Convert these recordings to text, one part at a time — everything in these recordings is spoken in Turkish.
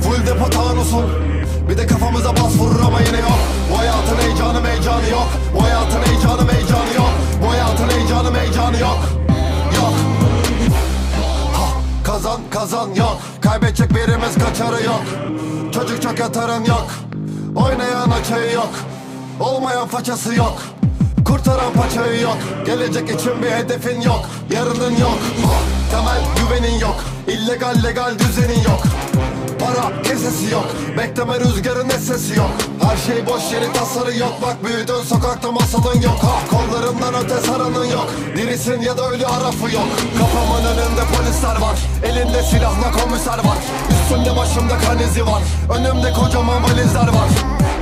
Full depo tanusun. Bir de kafamıza bas vurur ama yine yok. Bu hayatın heyecanı yok. Bu hayatın heyecanı yok. Bu hayatın heyecanı yok. Yok. Kazan yok. Kaybedecek birimiz kaçarı yok. Çocuk çok yatarın yok. Oynayan açayı yok. Olmayan façası yok. Kurtaran paçayı yok. Gelecek için bir hedefin yok. Yarının yok. Temel güvenin yok. İllegal legal düzenin yok. Para kesesi yok. Bekleme rüzgarın sesi yok. Her şey boş yeri tasarı yok. Bak büyüdün sokakta masalın yok. Kollarından öte saranın yok. Dirisin ya da ölü harafı yok. Kafamın önünde polisler var. Elinde silahla komiser var. Üstümde başımda kan izi var. Önümde kocaman valizler var.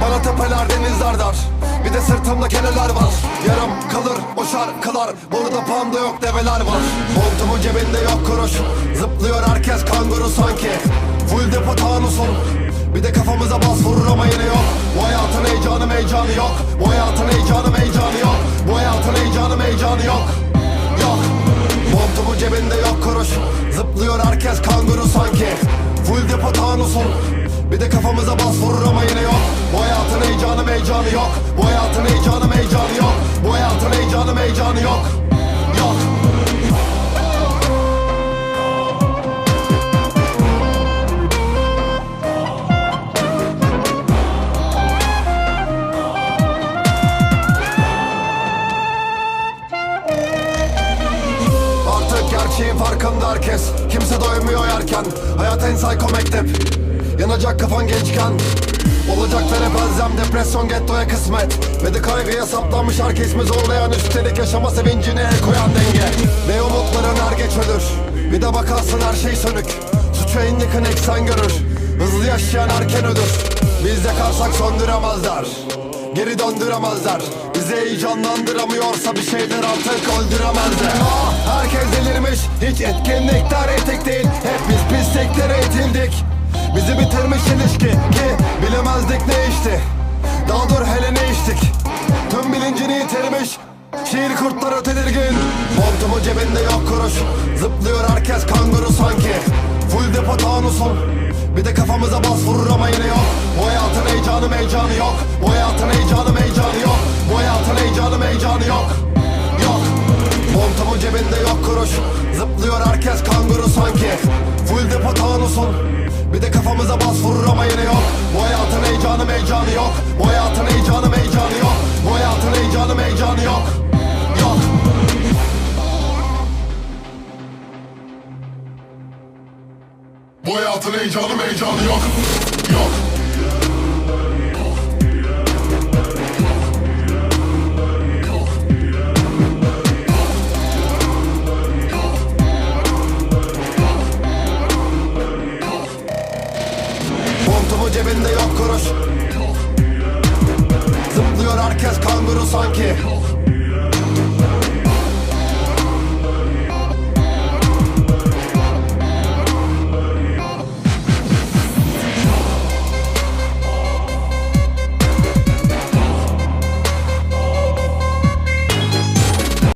Bana tepeler denizler dar. Bir de sırtımda keneler var. Yarım kalır o şarkılar. Burada panda yok develer var. Montumun cebinde yok kuruş. Zıplıyor herkes kanguru sanki. Full depo tanusun. Bir de kafamıza bas vurur ama yine yok. Bu hayatın heyecanı yok. Bu hayatın heyecanı yok. Bu hayatın heyecanı yok. Yok. Montumun cebinde yok kuruş. Zıplıyor herkes kanguru sanki. Full depo tanusun. Bir de kafamıza bas vurur ama yine yok. Bu hayatın heyecanı yok. Bu hayatın heyecanı yok. Bu hayatın heyecanı yok. Yok. Artık gerçeğin farkında herkes. Kimse doymuyor yerken. Hayat en psycho mektep. Yanacak kafan gençken. Olacaklara belzem, depresyon gettoya kısmet. Ve de kaygıya saplanmış herkes mi zorlayan, üstelik yaşama sevincine el koyan denge. Ve umutların er geç ölür. Bir de bakarsın her şey sönük. Suçu en yakın eksen görür. Hızlı yaşayan erken ölür. Biz yakarsak söndüremezler. Geri döndüremezler. Bizi heyecanlandıramıyorsa bir şeyler artık öldüremezler. Herkes delirmiş. Hiç etkinlikler etik değil. Hep biz pisliklere itildik. Bizi bitirmiş ilişki ki bilemezdik ne içti. Daha dur hele ne içtik. Tüm bilincini yitirmiş. Şiir kurtları tedirgin. Montumun cebinde yok kuruş. Zıplıyor herkes kanguru sanki. Full depo tanusun. Bir de kafamıza bas vurur ama yine yok. Bu hayatın heyecanı yok. Bu hayatın heyecanı yok. Bu hayatın heyecanı yok. Yok. Montumun cebinde yok kuruş. Zıplıyor herkes kanguru sanki. Full depo tanusun. Bir de kafamıza bas vurur ama yine yok. Bu hayatın heyecanı yok. Bu hayatın heyecanı yok. Bu hayatın heyecanı yok. Yok. Bu hayatın heyecanı yok. Yok. Montumun cebinde yok kuruş. Zıplıyor herkes kanguru sanki.